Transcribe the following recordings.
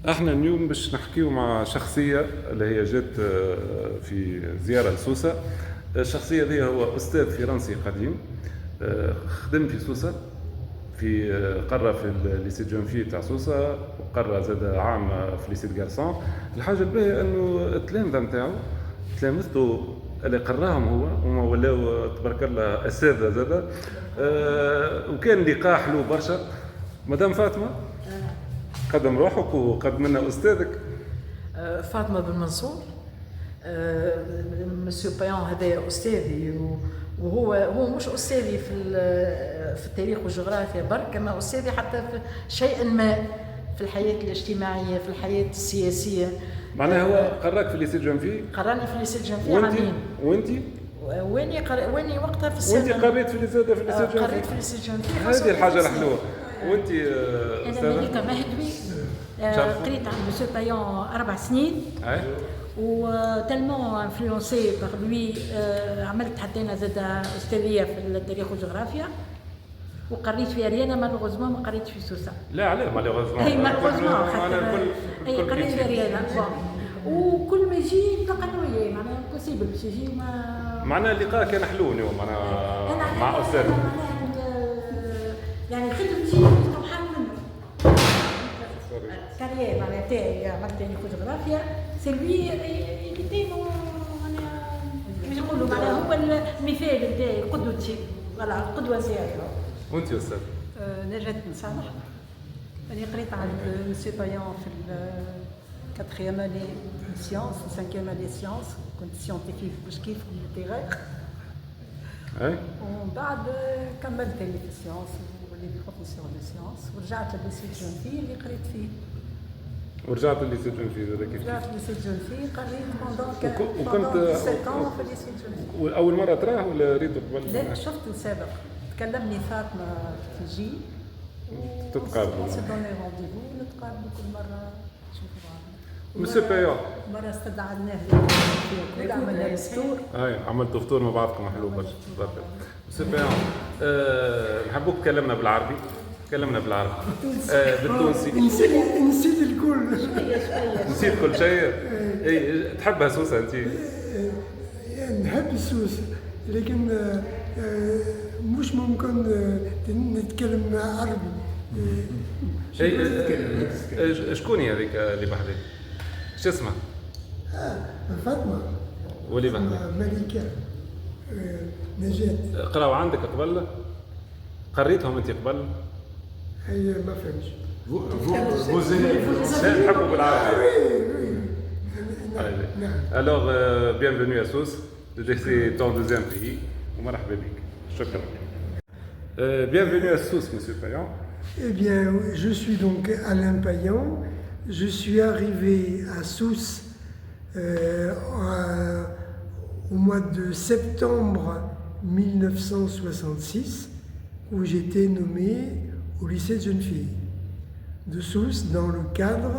احنا اليوم باش نحكيو مع شخصية اللي هي جات في زيارة لسوسة. الشخصية ذي هو أستاذ فرنسي قديم، خدم في سوسة، في قرى في الليسي جونفي تاع سوسة، وقرى زاد عام في ليسي غارسون. الحاجة الباهية انه التلامذة نتاعو تلامذته اللي قراهم هو وما ولاو تبارك الله اساتذه زاد. وكان لقاء حلو برشا. مدام فاطمة قدم روحك وقدم لنا استاذك. فاطمة بن منصور. مسيو بايون هذا أستاذي، وهو مش أستاذي في التاريخ والجغرافيا برك، أما أستاذي حتى في شيء ما في الحياة الاجتماعية، في الحياة السياسية. معناها هو قراك في ليسي جونفي؟ قراني في ليسي جونفي عامين. وانتي؟ واني وقتها في السنة. وانتي قريت في ليسي جونفي؟ قريت في ليسي جونفي. هذه الحاجة الحلوة. وانتي أنا مليكة مهدوي، قريت عند مسيو بايون 4 سنين. وتلمون انفلونسي باغ لوي عملت حتى انا زاد استاذيه في التاريخ والجغرافيا، وقريت في اريانا. مالوغوزمون ما قريتش في سوسه. لا علاه مالوغوزمون؟ اي مالوغوزمون اي قريت في اريانا. وكل ما يجي نتلاقى وياه، معناها بوسيبل باش يجي. معناها اللقاء كان حلو اليوم معناها مع استاذ. يعني خدمتي مستوحاه منه. كارير معناها تاعي عملت تاريخ وجغرافيا. سلبي اللي ديما انا كيفاش نقولوا معناها هو المثال نتاعي، قدوتي، فوالا القدوه نتاعي. وانت يا استاذ؟ نجاة بن صالح. أنا قريت عند مسيو بايون في الكاتريام اني سيونس وسانكيام اني سيونس، كنت سيونتيفيك باش كيف ليتيرير. اي ومن بعد كملت اللي في السيونس وليت بروفيسور دو سيونس، ورجعت لليسي جونفي اللي قريت فيه. ورجعت لليسي جونفي زاد كيف؟ رجعت لليسي جونفي قريت وكنت 7 في الليسي جونفي. أول مرة تراه ولا ريته قبل؟ لا شفته سابق، تكلمني فاطمة في جي تتقابلوا؟ سي دوني رونديفو نتقابلوا كل مرة نشوفوا بعضنا. مسيو بايون مرة استدعيناه في عملنا الفطور. اي عملتوا فطور مع بعضكم حلو برشا. مسيو بايون نحبوك تكلمنا بالعربي. تكلمنا بالعربي بالتونسي. نسيت الكل. نسيت كل شيء. اي تحبها سوسة انت؟ نحب السوس، لكن مش ممكن نتكلم عربي. شكون هذيك اللي بحذاك؟ شو اسمها؟ فاطمة. واللي بحذاك؟ ملكة. نجاة. قراو عندك قبل؟ قريتهم انت قبل؟ هي ما فهمش. لا نحبوا بالعربي. Alors, bienvenue à Sousse. C'est ton deuxième pays. ومرحبا بك. شكرا. Bienvenue à Sousse, monsieur Payan. Eh bien, je suis donc Alain Payan. Je suis arrivé à Sousse au mois de septembre 1966, où j'étais nommé au lycée de jeunes filles de Sousse dans le cadre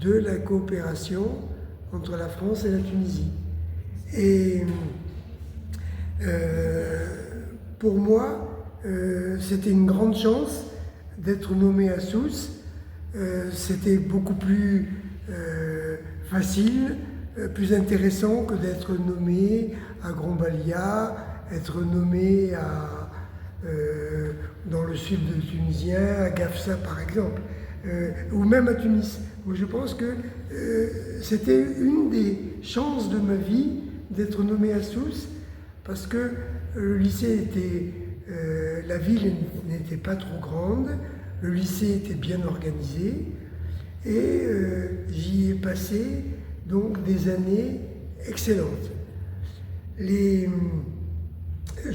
de la coopération entre la France et la Tunisie. Et pour moi, c'était une grande chance d'être nommé à Sousse. C'était beaucoup plus facile, plus intéressant que d'être nommé à Grombalia, être nommé dans le sud tunisien, à Gafsa par exemple, ou même à Tunis. Je pense que c'était une des chances de ma vie d'être nommé à Sousse, parce que le lycée était, la ville n'était pas trop grande, le lycée était bien organisé, et j'y ai passé donc des années excellentes.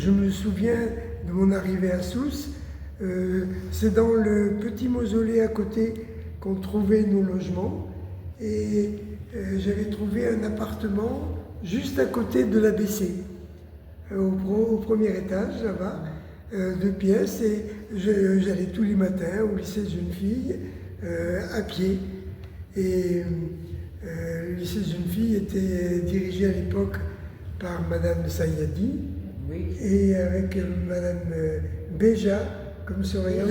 Je me souviens de mon arrivée à Sousse, c'est dans le petit mausolée à côté qu'on trouvait nos logements, et j'avais trouvé un appartement juste à côté de l'ABC, au premier étage là-bas, 2 pièces, et j'allais tous les matins au lycée de jeunes filles à pied. Et le lycée de jeunes filles était dirigé à l'époque par Madame Sayadi, et avec Madame Béja comme surveillante,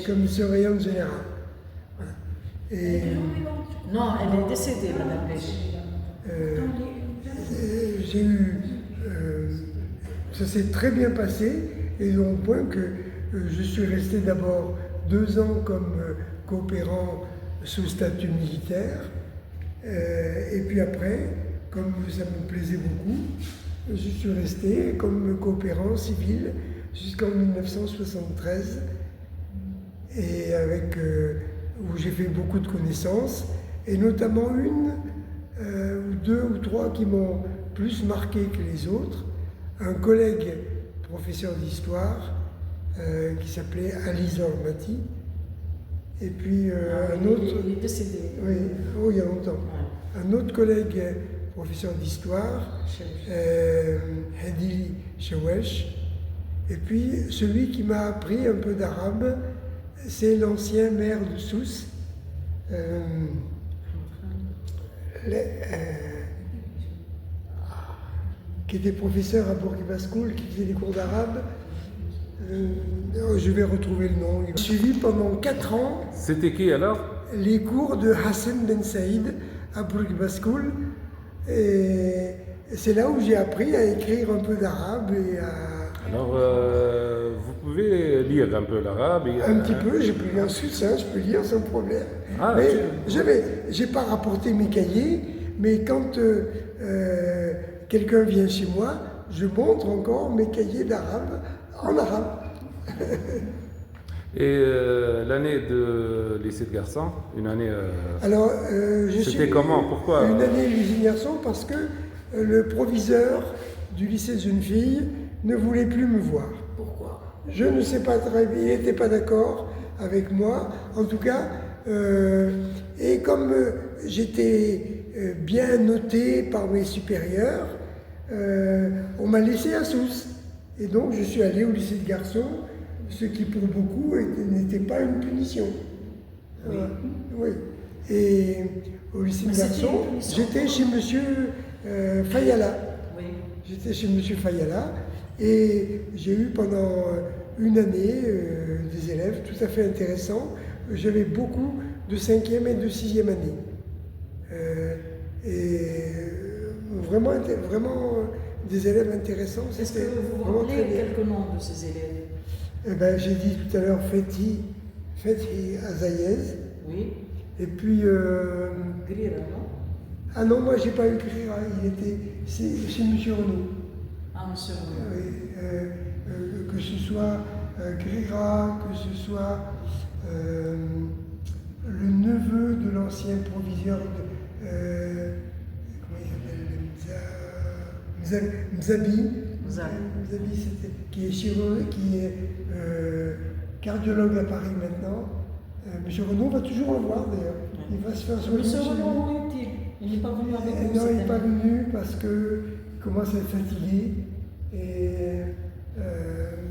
comme surveillante générale. Voilà. Et Non, elle est décédée, Madame Béchi. j'ai eu. Ça s'est très bien passé, et au point que je suis resté d'abord 2 ans comme coopérant sous statut militaire, et puis après, comme ça me plaisait beaucoup, je suis resté comme coopérant civil jusqu'en 1973, et avec, où j'ai fait beaucoup de connaissances, et notamment une ou 2 ou 3 qui m'ont plus marqué que les autres. Un collègue professeur d'histoire qui s'appelait Ali Zormati, et puis un autre... Il est décédé. Oui, oh, il y a longtemps. Ouais. Un autre collègue professeur d'histoire, Hedi Chewesh, et puis celui qui m'a appris un peu d'arabe, c'est l'ancien maire de Sousse, qui était professeur à Bourguiba School, qui faisait des cours d'arabe. Je vais retrouver le nom. J'ai suivi pendant 4 ans C'était qui alors? les cours de Hassan Ben Saïd à Bourguiba School. Et c'est là où j'ai appris à écrire un peu d'arabe et à... Alors, vous pouvez lire un peu l'arabe et, Un petit peu, je peux lire suisse, je peux lire sans problème. Ah, Mais j'ai pas rapporté mes cahiers, mais quand quelqu'un vient chez moi, je montre encore mes cahiers d'arabe en arabe. Et l'année de lycée de garçon, une année... Alors, C'était comment? Pourquoi? Une année lycée de garçon parce que le proviseur du lycée de jeunes filles ne voulait plus me voir. Pourquoi? Je ne sais pas très bien, il n'était pas d'accord avec moi, en tout cas. Et comme j'étais bien noté par mes supérieurs, on m'a laissé à Sousse. Et donc je suis allé au lycée de garçons, ce qui pour beaucoup n'était pas une punition. Oui. Oui. Et au lycée de Mais c'était garçons, une punition. j'étais chez Monsieur Fayala. Oui. J'étais chez Monsieur Fayala et j'ai eu pendant une année des élèves tout à fait intéressants. J'avais beaucoup de 5e et de 6e année. Vraiment des élèves intéressants. Est-ce que C'était vous vous vraiment très rappelez bien. quelques noms de ces élèves? Eh ben, j'ai dit tout à l'heure Fethi Azayez. Oui. Et puis... Grira, non? ah non, moi j'ai pas eu Grira, il était chez Monsieur Renaud. Ah, monsieur. Oui, que ce soit Grira, que ce soit le neveu de l'ancien proviseur de... comment il s'appelle? Mzabi. Mzabi, qui est chirurgien, qui est cardiologue à Paris maintenant. Monsieur Renaud va toujours le voir d'ailleurs. Il va se faire soigner. Monsieur chez lui. Renaud, où est-il? Il n'est pas venu avec nous Non, cette il n'est pas année. venu parce qu'il commence à être fatigué. Et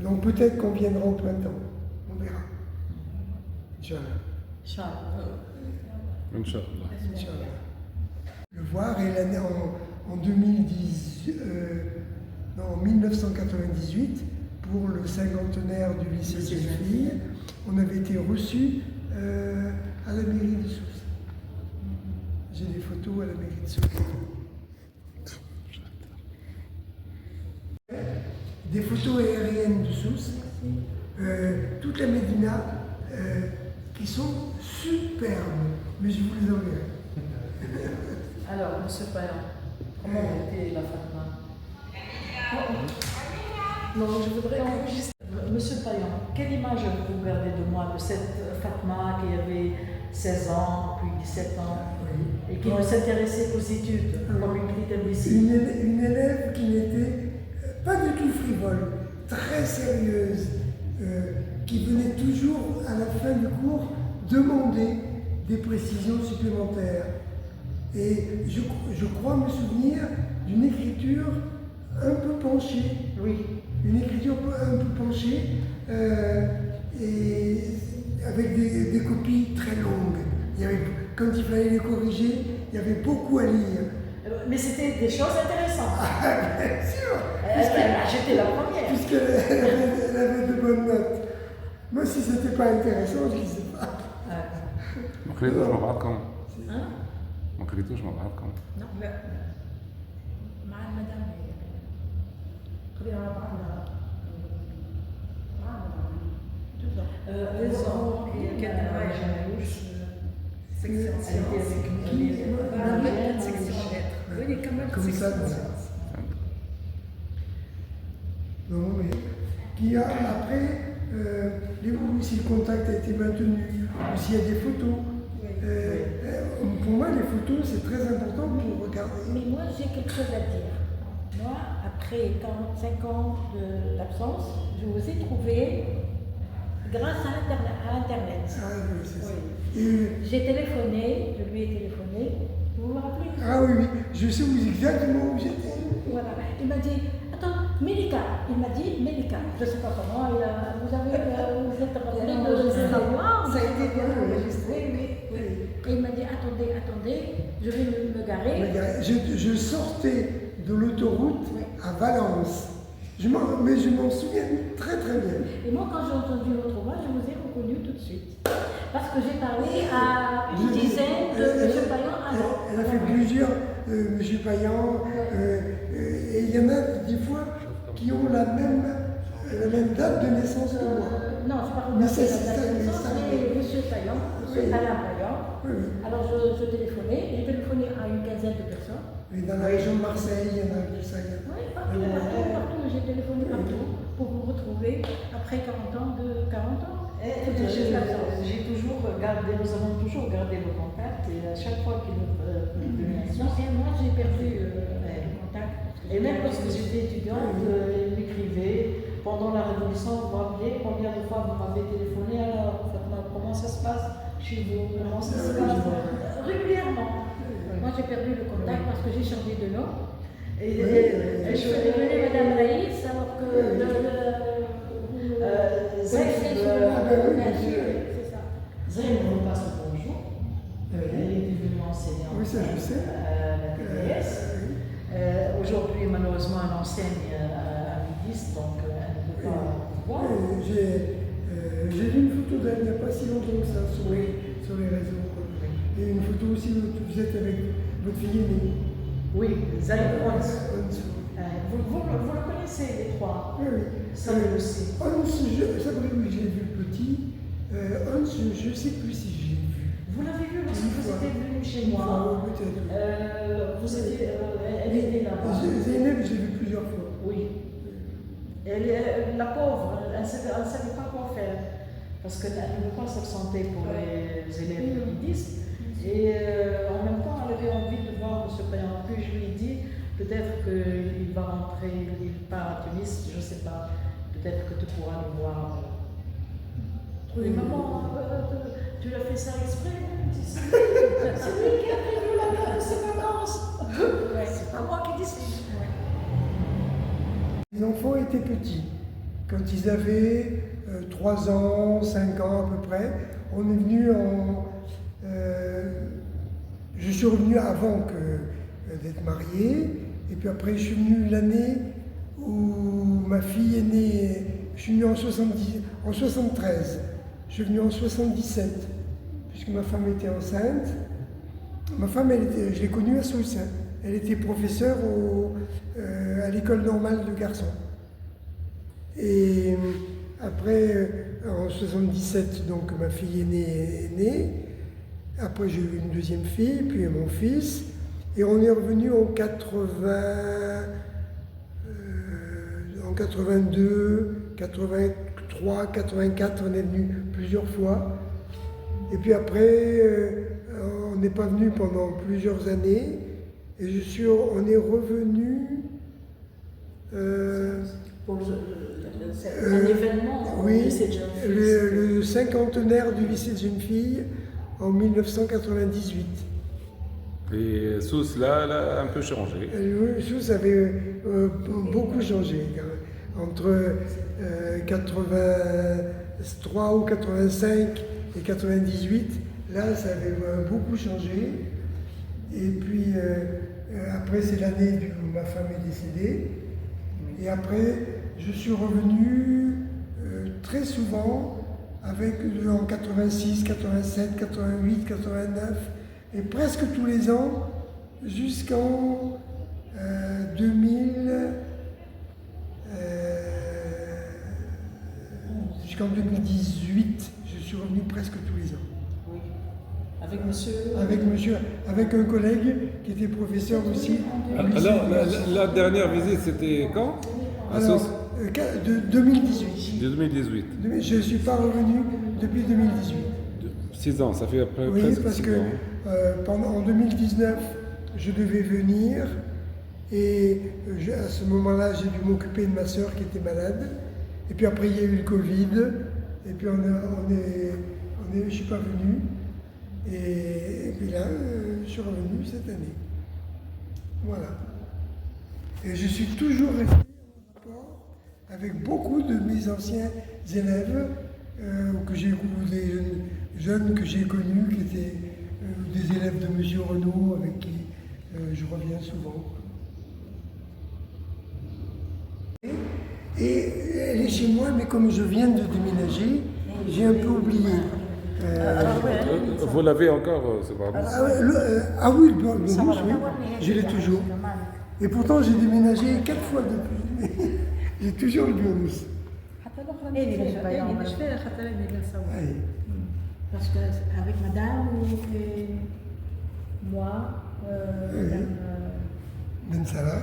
donc peut-être qu'on viendra au printemps. On verra. Inch'Allah. Charles. Inch'Allah. Inch'Allah. Le voir et l'année en 2010, en 1998, pour le 50e du lycée de jeunes filles, on avait été reçus à la mairie de Sousse. J'ai des photos à la mairie de Sousse. Des photos aériennes de Sousse, toute la Médina, qui sont superbes, mais je vous les enverrai. Alors, monsieur Payan, comment était la Fatma? Non, je voudrais enregistrer. Monsieur Payan, quelle image vous gardez de moi, de cette Fatma qui avait 16 ans, puis 17 ans, et qui ne s'intéressait qu'aux études, comme une critère d'ici? Une élève qui n'était pas du tout frivole, très sérieuse, qui venait toujours à la fin du cours demander des précisions supplémentaires. Et je crois me souvenir d'une écriture un peu penchée. Oui. Une écriture un peu penchée, et avec des copies très longues. Quand il fallait les corriger, il y avait beaucoup à lire. Mais c'était des choses intéressantes. Ah, bien sûr, J'étais la première. puisqu'elle avait de bonnes notes. Moi, si c'était pas intéressant, je ne sais pas. ما قريتوش مع بعضكم؟ ها؟ ما قريتوش مع بعضكم؟ لا مع المدام قرينا مع بعضنا Raison, et qu'elle travaille à Jamaiouche, section sciences, section lettres. Oui, quand même, Comme ça, section non. sciences. Non, mais qui a après, si le contact a été maintenu, ou s'il y a des photos. Pour moi, les photos, c'est très important pour regarder. Mais moi, j'ai quelque chose à dire. Moi, après 45 ans d'absence, je vous ai trouvé grâce à Internet. Ah, oui, c'est ça. Oui. Et- J'ai téléphoné, je lui ai téléphoné. Vous vous rappelez? ah oui, oui, je sais exactement où j'étais. Voilà. Il m'a dit, attends, Mélika. Il m'a dit, Mélika. Je ne sais pas comment. Vous êtes rappelé de savoir. Ça a été bien enregistré, oui. Et il m'a dit, attendez, je vais me garer. Je sortais de l'autoroute Oui. à Valence. Mais je m'en souviens très très bien. Et moi, quand j'ai entendu votre voix, je vous ai reconnu tout de suite. Parce que j'ai parlé à une dizaine de M. Payan avant. Elle a fait plusieurs M. Payan. Et il y en a des fois qui ont la même date de naissance que moi. Non, je parle Mais pas c'est de ça, la mais naissance, ça, mais M. Payan, Oui. M. Alain Payan. Oui, oui. Alors je téléphonais, j'ai téléphoné à une quinzaine de personnes. Et dans la région de Marseille, il y en a tout ça. Oui, partout, j'ai téléphoné partout pour vous retrouver après 40 ans. J'ai toujours gardé, nous avons toujours gardé le contact et à chaque fois qu'il nous venait à Non, c'est moi, j'ai perdu le contact. Et même lorsque j'étais étudiante, il m'écrivait pendant la Révolution, vous vous rappelez combien de fois vous m'avez téléphoné, alors comment ça se passe chez vous, comment ça se passe Régulièrement. Moi, j'ai perdu le contact parce que j'ai changé de nom. Et Je suis devenue Madame Raïs, alors que c'est ça. Zayn vous passe le bonjour. Elle est devenue enseignante Oui, ça, je sais. à la TDS. Aujourd'hui, malheureusement, elle enseigne à l'IDIS, donc elle ne peut pas voir. J'ai vu une photo d'elle il n'y a pas si longtemps que ça sur les réseaux. Quoi. Et une photo aussi où vous êtes avec votre fille aînée. Oui, Zayn Ons. Hans. Vous le connaissez, les trois. Oui, oui. Sabrina aussi. Hans, Sabrina, oui, je l'ai vu petit. Hans, je ne sais plus si j'ai vu. Vous l'avez vu lorsque Une vous fois. étiez venu chez Une moi. fois, peut-être. Vous étiez, elle était là-bas. Zeynep, je l'ai vu plusieurs fois. Oui. La pauvre, elle ne savait pas quoi faire. Parce qu'elle ne veut pas s'absenter pour les élèves de l'IDIS. Et en même temps, elle avait envie de voir M. Payan. Puis je lui ai dit, peut-être qu'il va rentrer, il part à Tunis, je ne sais pas. Peut-être que tu pourras le voir. Oui, maman, tu l'as fait ça exprès? C'est lui qui a prévu ses vacances. C'est pas moi qui décide. Les enfants étaient petits. Quand ils avaient 3 ans, 5 ans à peu près, on est venu je suis revenu avant d'être marié, et puis après je suis venu l'année où ma fille est née, je suis venu en 73, je suis venu en 77, puisque ma femme était enceinte. Ma femme, je l'ai connue à Sousse, hein. Elle était professeure à l'école normale de garçons. Et après, en 77, donc ma fille est née. Après, j'ai eu une deuxième fille, puis mon fils. Et on est revenu en 82, 83, 84, on est venu plusieurs fois. Et puis après, on n'est pas venu pendant plusieurs années. Et on est revenu. Pour un événement au Oui, lycée de jeunes filles. le cinquantenaire du lycée de jeunes filles en 1998. Et Sousse, là, elle a un peu changé. Oui, ça avait beaucoup changé. Entre 83 ou 85 et 98, là, ça avait beaucoup changé. Et puis, après, c'est l'année où ma femme est décédée. Et après, je suis revenu très souvent avec en 86, 87, 88, 89, et presque tous les ans jusqu'en 2018. Je suis revenu presque tous les ans. Oui. Avec monsieur. Avec un collègue qui était professeur aussi. Alors, la dernière visite, c'était quand? À Alors, Sousse de 2018. 2018. Je ne suis pas revenu depuis 2018. 6 ans, ça fait Oui, presque parce 6 que ans. en 2019, je devais venir et à ce moment-là, j'ai dû m'occuper de ma sœur qui était malade. Et puis après, il y a eu le Covid. Et puis je ne suis pas venu. Et puis là, je suis revenu cette année. Voilà. Et je suis toujours resté en rapport avec beaucoup de mes anciens élèves, ou des jeunes que j'ai connus, qui étaient des élèves de M. Renaud, avec qui je reviens souvent. Et elle est chez moi, mais comme je viens de déménager, j'ai un peu oublié. Vous l'avez encore, c'est pas Oui, le bonus, oui, je l'ai toujours. Et pourtant, j'ai déménagé 4 fois depuis. J'ai toujours le bonus. حتى الاخرى اللي مش فيها خاطر راني بنصور Oui. باسكو avec madame et moi Ben Salah.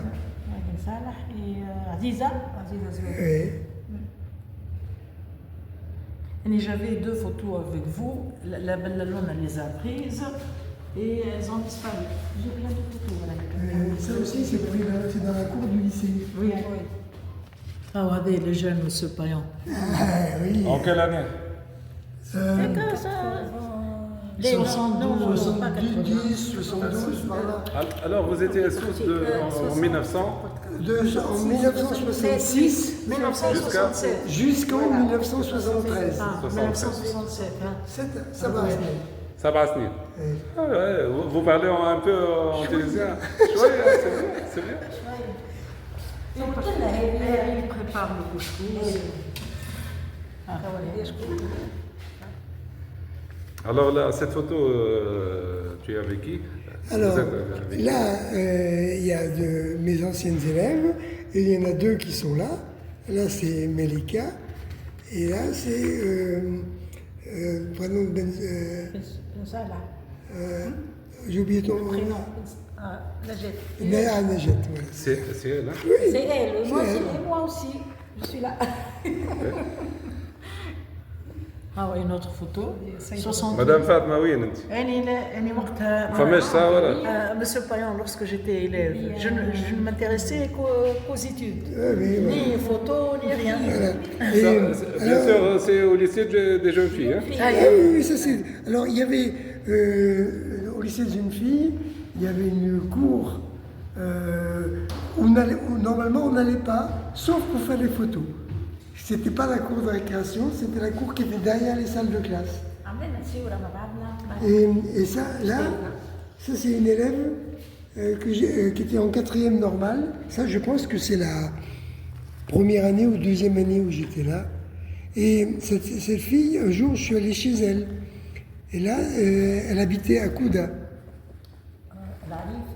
بن صالح et عزيزه زويل. Oui. Et j'avais 2 photos avec vous. La belle Luna les a prises et elles ont disparu. J'ai plein de photos voilà. Ça aussi, c'est dans la cour du lycée. Oui, oui. Ah, regardez les jeunes, monsieur Payan. Oui. En quelle année? D'accord, ça. Les 72, 70, 72, voilà. Alors, vous étiez à Sousse en 1900 En 1966 jusqu'en 1973. Ah, 1967. Hein. Ça va. Ça va se Oui. vous parlez un peu en tunisien. Chouette, c'est bien. Il prépare le couscous. Alors là, cette photo, tu es avec qui? Alors Vous êtes avec qui? là, il y a de mes anciennes élèves, et il y en a 2 qui sont là. Là, c'est Melika, et là, c'est prénom de بن صالح. j'ai oublié ton nom. prénom Najed. Néa Najet, voilà. C'est elle, hein? C'est elle, et moi aussi, je suis là. Ah oui, une autre photo. 60. Madame Fatma, oui, Nanti. فماش صورة؟ Monsieur Payan, lorsque j'étais élève, je ne m'intéressais qu'aux études. Oui, voilà. Ni photos, ni rien. Voilà. Bien sûr, c'est au lycée des jeunes filles. Hein? Oui, ça c'est. Alors, il y avait au lycée de jeunes filles, il y avait une cour où normalement on n'allait pas, sauf pour faire des photos. C'était pas la cour de récréation, c'était la cour qui était derrière les salles de classe. عملنا صورة مع بعضنا. Et ça, là, ça c'est une élève qui était en 4e normale. Ça, je pense que c'est la première année ou 2e année où j'étais là. Et cette fille, un jour, je suis allé chez elle. Et là, elle habitait à Kouda. العريف.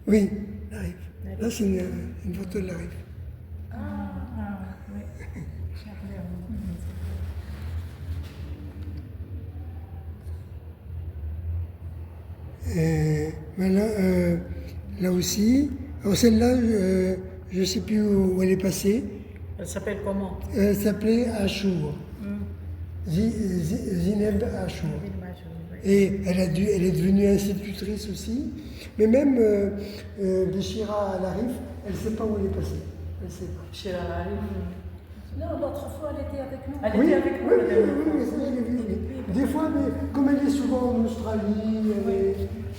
Oui, l'Arif. Là, c'est une photo de l'Arif. Voilà, là aussi. Alors celle-là, je ne sais plus où elle est passée. Elle s'appelle comment? Elle s'appelait Achour. Zineb Achour. Et elle est devenue institutrice aussi. Mais même Béchira à l'Arif, elle ne sait pas où elle est passée. Elle ne sait pas. Chez la Larif. Non, l'autre fois, elle était avec nous. Elle Oui, était avec nous. oui, ça, je l'ai vu. Des fois, mais comme elle est souvent en Australie,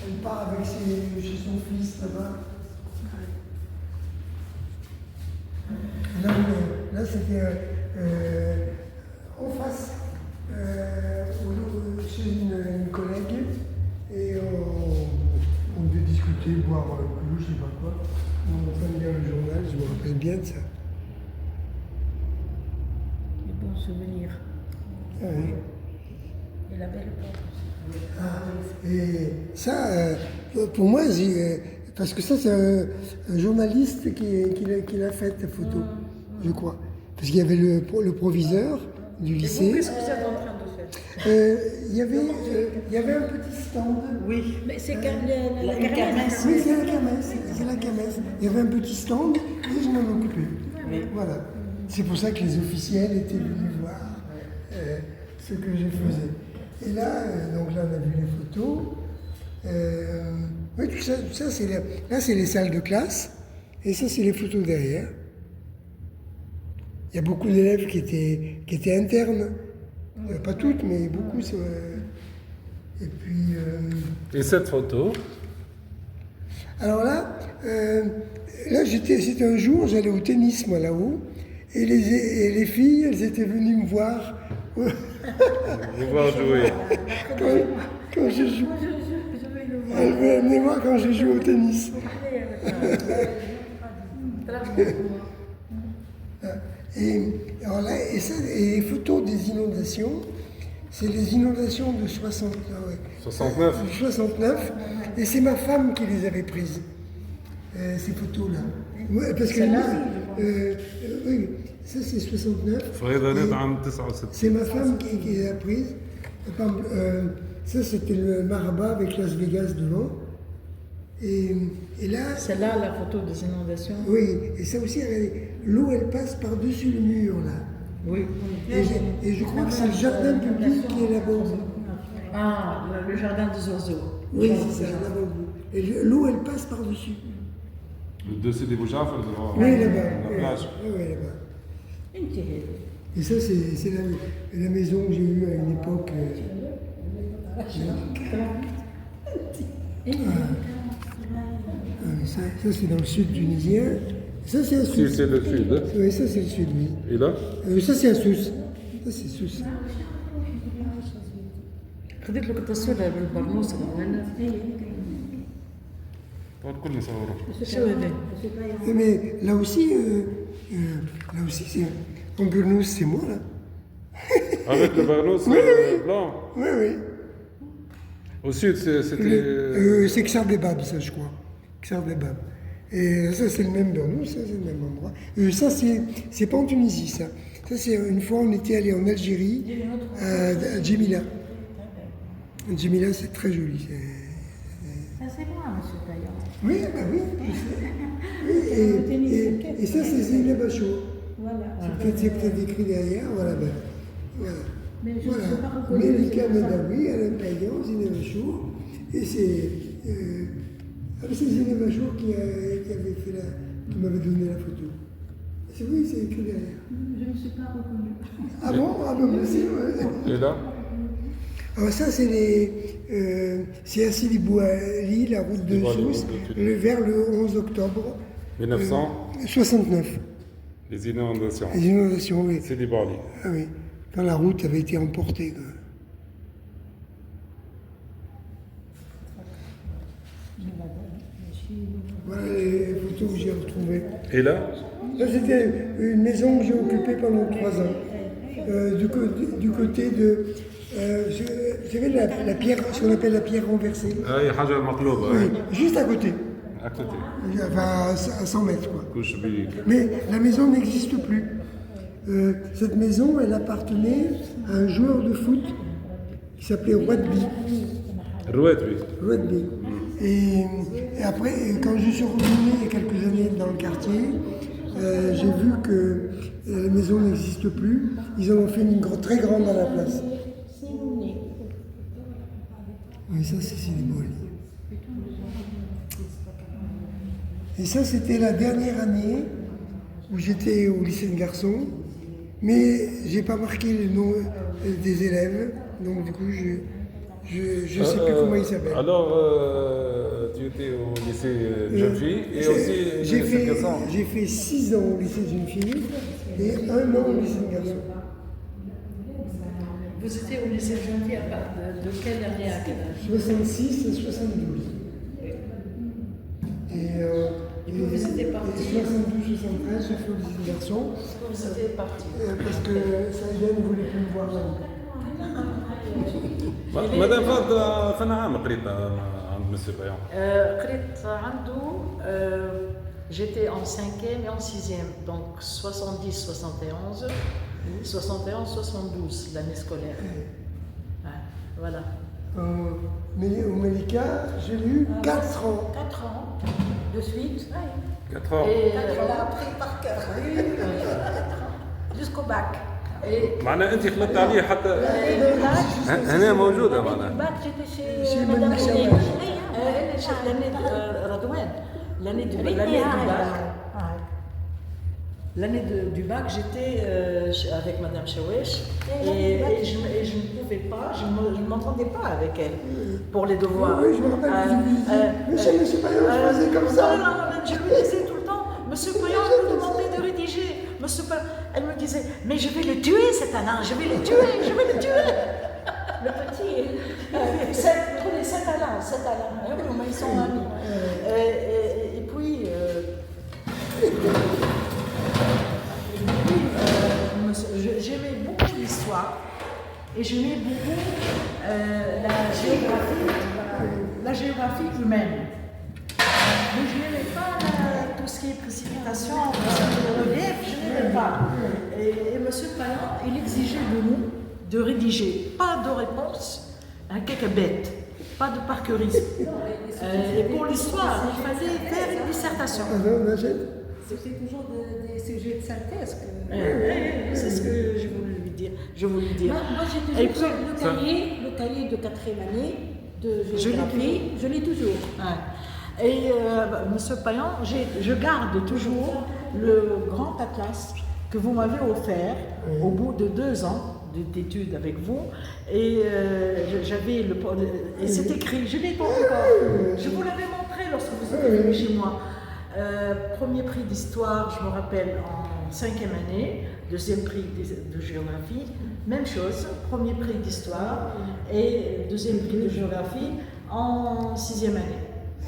elle part avec chez son fils là-bas. Là c'était en face, chez une collègue, et on devait discuter, boire un coup, je sais pas quoi. On est en train de lire le journal, je me rappelle bien de ça. Des bons souvenirs. Oui. Et la belle porte. Et ça, pour moi, parce que ça, c'est un journaliste qui l'a fait, la photo, je crois. Parce qu'il y avait le proviseur du Et vous, lycée. qu'est-ce que vous êtes en train de faire Il y avait un petit stand. Oui. Mais c'est la Une kermesse. Oui, c'est la kermesse. Il y avait un petit stand et je m'en occupais. Oui. Voilà. C'est pour ça que les officiels étaient venus voir ce que je faisais. Et là, donc là, on a vu les photos. Oui, tout ça là, c'est les salles de classe. Et ça, c'est les photos derrière. Il y a beaucoup d'élèves qui étaient internes. Pas toutes, mais beaucoup. Et puis. Et cette photo, Alors là, c'était un jour, j'allais au tennis, moi, là-haut. Et les filles, elles étaient venues me voir vous voir jouer. quand je joue. Elles venaient me voir quand je joue au tennis. Et alors là, et les photos des inondations, c'est les inondations de 69. 69, et c'est ma femme qui les avait prises, ces photos-là. Ouais, parce que oui, ça c'est 69. فهذا عام et 69. c'est ma femme qui les a prises. Par exemple, ça c'était le Maraba avec Las Vegas devant. Et là, C'est là la photo des inondations. oui, et ça aussi, regardez, l'eau elle passe par-dessus le mur là. Oui. Et je crois que c'est le jardin public qui est là-bas. Ah, le jardin des oiseaux. Oui, c'est ça, là-bas. Et l'eau elle passe par-dessus. Le dossier des Boujafres, devant Oui, là-bas. la plage. Oui, là-bas. انتهي. Et ça, c'est la maison que j'ai eue à une époque. Ça c'est dans le sud tunisien. Ça, c'est à Si Sousse. c'est le sud. Hein. Oui, ça, c'est le sud, oui. Et là, Ça, c'est à Sousse. Ça, c'est Sousse. خذيت لك التصوير بالبرنوس وين الكل نصوروا. شو هذا؟ Mais là aussi, c'est en Burnous, c'est moi, là. Avec le barlos blanc. Oui, oui. Au sud, c'était. C'est Ksar-Bebab, ça, je crois. Ksar-Bebab. Et ça, c'est le même Burnous, ça, c'est le même endroit. Ça, c'est pas en Tunisie, ça. Ça, c'est une fois, on était allé en Algérie, à Djemila. Djemila, c'est très joli. Ça c'est moi, monsieur Taillard. Oui, bah oui, je sais. Oui, et ça, c'est Zéna Bachot. Voilà. C'est peut-être écrit derrière, voilà. Ben, voilà. Mais je ne Voilà. sais pas reconnaître. Mélika Medawi, Alain Payan, Zéna Bachot. Et c'est Zéna Bachot qui avait fait qui m'avait donné la photo. Oui, c'est écrit derrière. Je ne suis pas reconnue. Ah bon? Ah ben merci. Ouais. Et là, Alors ça, c'est à Sidi Bouali, la route de Sousse, vers le 11 octobre 69. les inondations. Les inondations, oui. C'est des Bali. Ah oui, quand la route avait été emportée. Quoi. Voilà les photos que j'ai retrouvées. Et là, Là, c'était une maison que j'ai occupée pendant 3 ans. Du côté de... vous savez, la pierre, ce qu'on appelle la pierre renversée. هاي حاجة مقلوبة. Oui, juste à côté. À côté. Enfin, à 100 mètres, quoi. كوش بيك. Mais la maison n'existe plus. Cette maison, elle appartenait à un joueur de foot qui s'appelait Wadbi. الرواتبي. Wadbi. Et après, quand je suis revenu il y a quelques années dans le quartier, j'ai vu que la maison n'existe plus. Ils en ont fait une très grande à la place. Oui, ça, c'est des beaux lits. Et ça, c'était la dernière année où j'étais au lycée de garçons, mais j'ai pas marqué le nom des élèves, donc du coup, je sais plus comment ils s'appellent. Alors, tu étais au lycée jeune fille et aussi au lycée de garçon. J'ai fait 6 ans au lycée d'une fille et 1 an au lycée de garçons. Vous étiez au lycée de Gentil à partir de quelle année à quelle âge? 66 et 72. Et vous étiez parti. 72-73, j'ai fait au lycée de garçons. Vous étiez parti. Parce que Saïda ne voulait plus me voir là-haut. مدام فاضل فانا عام قريت عند مسيو بايون. قريت عنده j'étais en 5e et en 6e, donc 70, 71, 71, 72 l'année scolaire. Ouais, voilà. Au Melika, j'ai eu 4 ans. 4 ans de suite. 4 ans. Et Elle a appris par cœur. Jusqu'au bac. معناها انت خلطت عليه حتى هنا موجوده معناها. bac, j'étais chez Chez Madame Madame Chouet. l'année du bac, j'étais avec Madame Chawesh et je ne pouvais pas, je ne m'entendais pas avec elle pour les devoirs. Oui, je me rappelle que je Monsieur Payan, je faisais comme ça. Non, je lui disais tout le temps, Monsieur Payan me demandait de rédiger. Monsieur Payan, elle me disait, mais je vais le tuer cet Alain, je vais le tuer, je vais le tuer. Le petit. Cet Alain. Mais ils sont amis. Et puis, j'aimais beaucoup l'histoire et j'aimais beaucoup la géographie humaine. Mais je n'aimais pas tout ce qui est précipitation, le relief, je n'aimais pas. Et M. Payan, il exigeait de nous de rédiger, pas de réponse à quelques bêtes, pas de parcourisme. Et pour l'histoire, il fallait faire une dissertation. C'était toujours des sujets de synthèse. C'est ce que je voulais lui dire. Moi, j'ai toujours le cahier de 4e année de géographie. Je l'ai toujours. Ouais. Et Monsieur Payan, je garde toujours le grand atlas que vous m'avez offert au bout de 2 ans d'études avec vous. Et j'avais et c'est écrit, je l'ai pas encore. Je vous l'avais montré lorsque vous êtes venu chez moi. Premier prix d'histoire, je me rappelle, en 5e année, 2e prix de géographie, même chose, premier prix d'histoire et 2e prix de géographie en 6e année.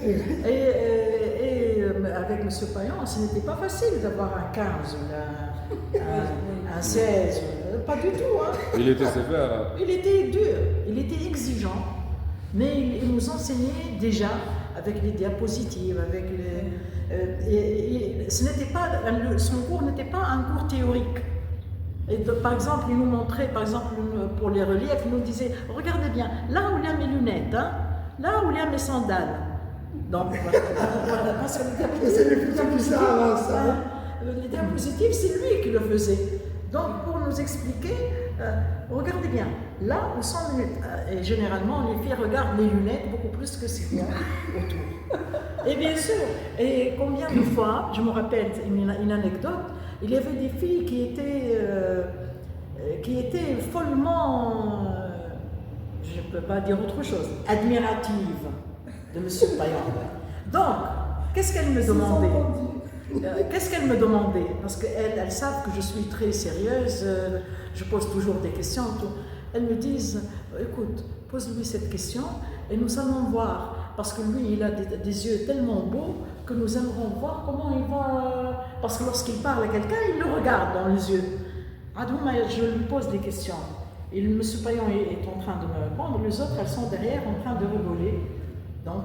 Et avec M. Payan, ce n'était pas facile d'avoir un 15 ou un 16, pas du tout. Hein. Il était sévère. Il était dur, il était exigeant, mais il nous enseignait déjà avec les diapositives, avec ce n'était pas, son cours n'était pas un cours théorique. Et par exemple, il nous montrait, par exemple, pour les reliefs, il nous disait, regardez bien, là où il y a mes lunettes, hein, là où il y a mes sandales. Donc, voilà, parce que les diapositives, c'est lui qui le faisait. Donc, pour nous expliquer, regardez bien, là où sont les lunettes. Et généralement, les filles regardent les lunettes beaucoup plus que ce qu'il y a autour. Et bien sûr, et combien de fois, je me rappelle une anecdote, il y avait des filles qui étaient follement, je ne peux pas dire autre chose, admiratives de M. Payan. Donc, qu'est-ce qu'elles me demandaient? Parce qu'elles savent que je suis très sérieuse, je pose toujours des questions. Elles me disent, écoute, pose-lui cette question et nous allons voir. Parce que lui, il a des yeux tellement beaux que nous aimerons voir comment il va... Parce que lorsqu'il parle à quelqu'un, il le regarde dans les yeux. Je lui pose des questions. Et M. Payan est en train de me répondre, les autres, elles sont derrière en train de rigoler. Donc,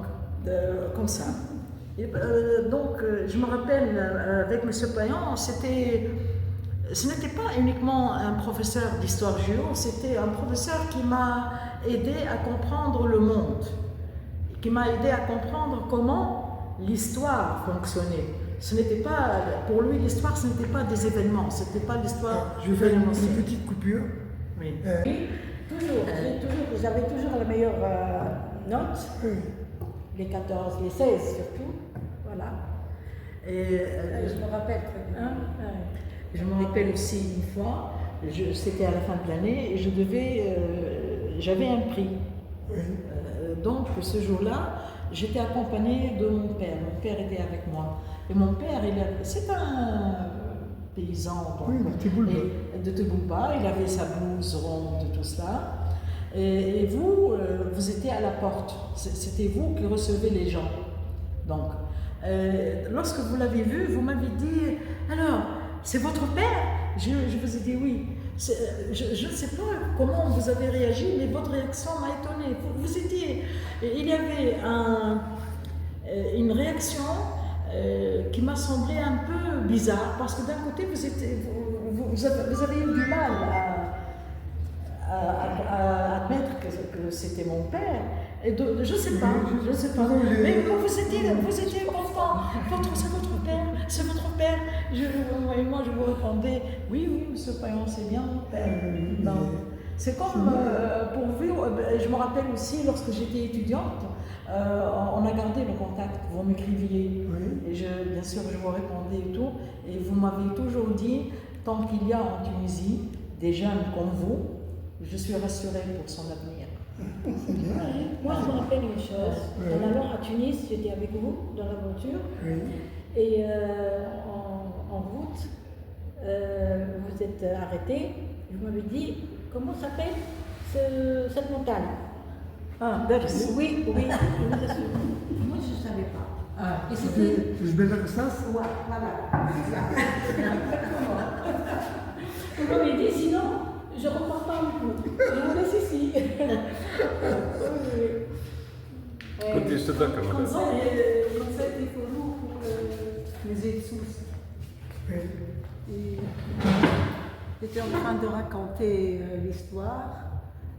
comme ça. Et, je me rappelle, avec M. Payan, ce n'était pas uniquement un professeur d'histoire géo, c'était un professeur qui m'a aidé à comprendre le monde, qui m'a aidé à comprendre comment l'histoire fonctionnait. Ce n'était pas, pour lui, l'histoire, ce n'était pas des événements, ce n'était pas l'histoire. Je vais faire une petite coupure. Oui. J'avais toujours la meilleure note, les 14, les 16 surtout, voilà. Et je me rappelle très bien. Je me rappelle aussi une fois, c'était à la fin de l'année, et j'avais un prix. Donc ce jour-là, j'étais accompagnée de mon père. Mon père était avec moi. Et mon père, c'est un paysan de Teboulba. Il avait sa blouse ronde, tout cela. Et vous étiez à la porte. C'était vous qui recevez les gens. Donc, lorsque vous l'avez vu, vous m'avez dit, alors, c'est votre père? Je vous ai dit oui. Je ne sais pas comment vous avez réagi, mais votre réaction m'a étonnée. Vous étiez, il y avait une réaction qui m'a semblé un peu bizarre, parce que d'un côté, vous avez eu du mal à admettre que c'était mon père. Et je ne sais pas, mais vous étiez content. C'est votre père, c'est votre père. Et moi, je vous répondais, oui, monsieur Payan, c'est bien mon père. Non. C'est comme pour vous, je me rappelle aussi, lorsque j'étais étudiante, on a gardé le contact, vous m'écriviez, et bien sûr, je vous répondais et tout, et vous m'avez toujours dit, tant qu'il y a en Tunisie des jeunes comme vous, je suis rassurée pour son avenir. Moi, je me rappelle une chose. En allant à Tunis, j'étais avec vous dans la voiture. Et en route, vous êtes arrêté. Vous m'avez dit, comment s'appelle cette montagne? Ah, d'accord. Oui, je vous assure. Moi, je ne savais pas. Et c'était... Jebel Arsas. Voilà. Vous m'avez dit, sinon, je ne repars pas avec vous. Je vous laisse ici. كنت تتذكر Comme هذا. ça, il faut nous pour les Sousse. J'étais en train de raconter l'histoire.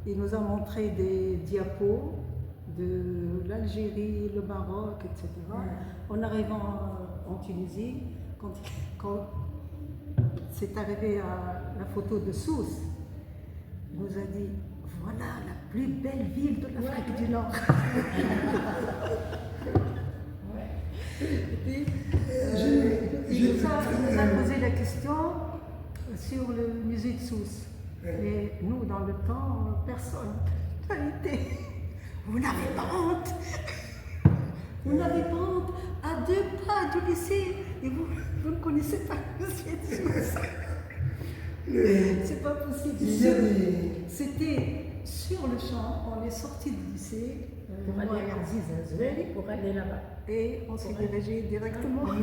Il nous a montré des diapos de l'Algérie, le Maroc, etc. En arrivant en Tunisie, quand c'est arrivé à la photo de Sousse, il nous a dit voilà la plus belle ville de l'Afrique du Nord. Et puis, il nous a posé la question sur le musée de Sousse. Et nous, dans le temps, personne n'a été. Vous n'avez pas honte. Vous n'avez pas honte. À 2 pas du lycée. Et vous ne connaissez pas le musée de Sousse. C'est pas possible. C'était sur le champ. On est sorti du lycée. Pour aller à Aziz Azoueli, pour aller là-bas. Et on s'est dirigé directement. Ça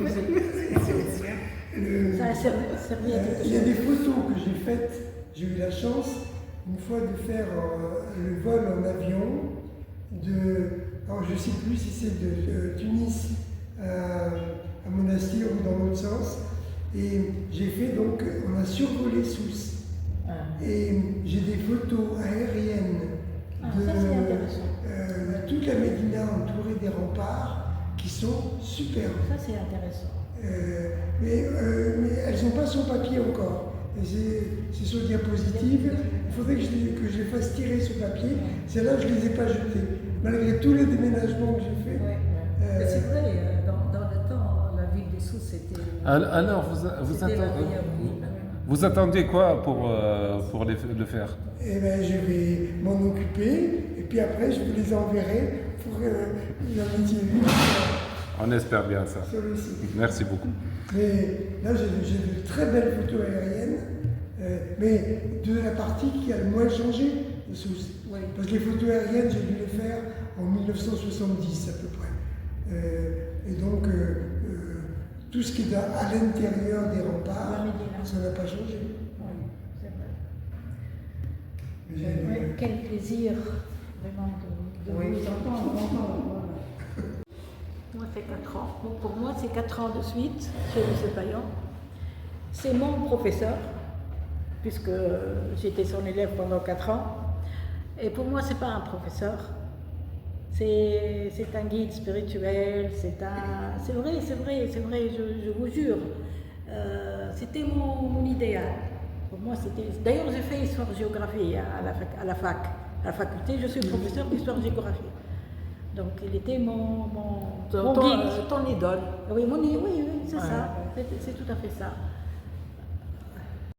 a servi à quelque Il y a chose. des photos que j'ai faites. J'ai eu la chance, une fois, de faire le vol en avion alors je ne sais plus si c'est de Tunis à Monastir ou dans l'autre sens. Et j'ai fait donc, on a survolé Sousse. Et j'ai des photos aériennes de toute la Médina entourée des remparts qui sont superbes. Ça, c'est intéressant. Mais elles ne sont pas sur papier encore. C'est sur diapositive. Il faudrait que je les fasse tirer sur papier. Celles-là, je ne les ai pas jetées. Malgré tous les déménagements que j'ai faits. Mais c'est vrai, dans le temps, la ville de Sousse était. Alors, vous attendiez quoi pour le faire? Eh bien, je vais m'en occuper. Et puis après, je vous les enverrai pour la métier On espère bien ça. sur le site. Merci beaucoup. Mais là, j'ai de très belles photos aériennes, mais de la partie qui a le moins changé de Sousse. Oui. Parce que les photos aériennes, j'ai dû les faire en 1970 à peu près. Et donc, tout ce qui est à l'intérieur des remparts, ça n'a pas changé. Mais j'ai- Quel plaisir, vraiment, de vous entendre. Moi, ça fait 4 ans. Donc, pour moi, c'est 4 ans de suite chez M. Payan. C'est mon professeur, puisque j'étais son élève pendant 4 ans. Et pour moi, c'est pas un professeur. C'est un guide spirituel, c'est vrai, je vous jure. C'était mon idéal. Pour moi, c'était... D'ailleurs, j'ai fait histoire-géographie à la fac. À la faculté, je suis professeur d'histoire-géographie. Donc, il était mon guide. Ton idole. Oui, c'est ça. C'est tout à fait ça.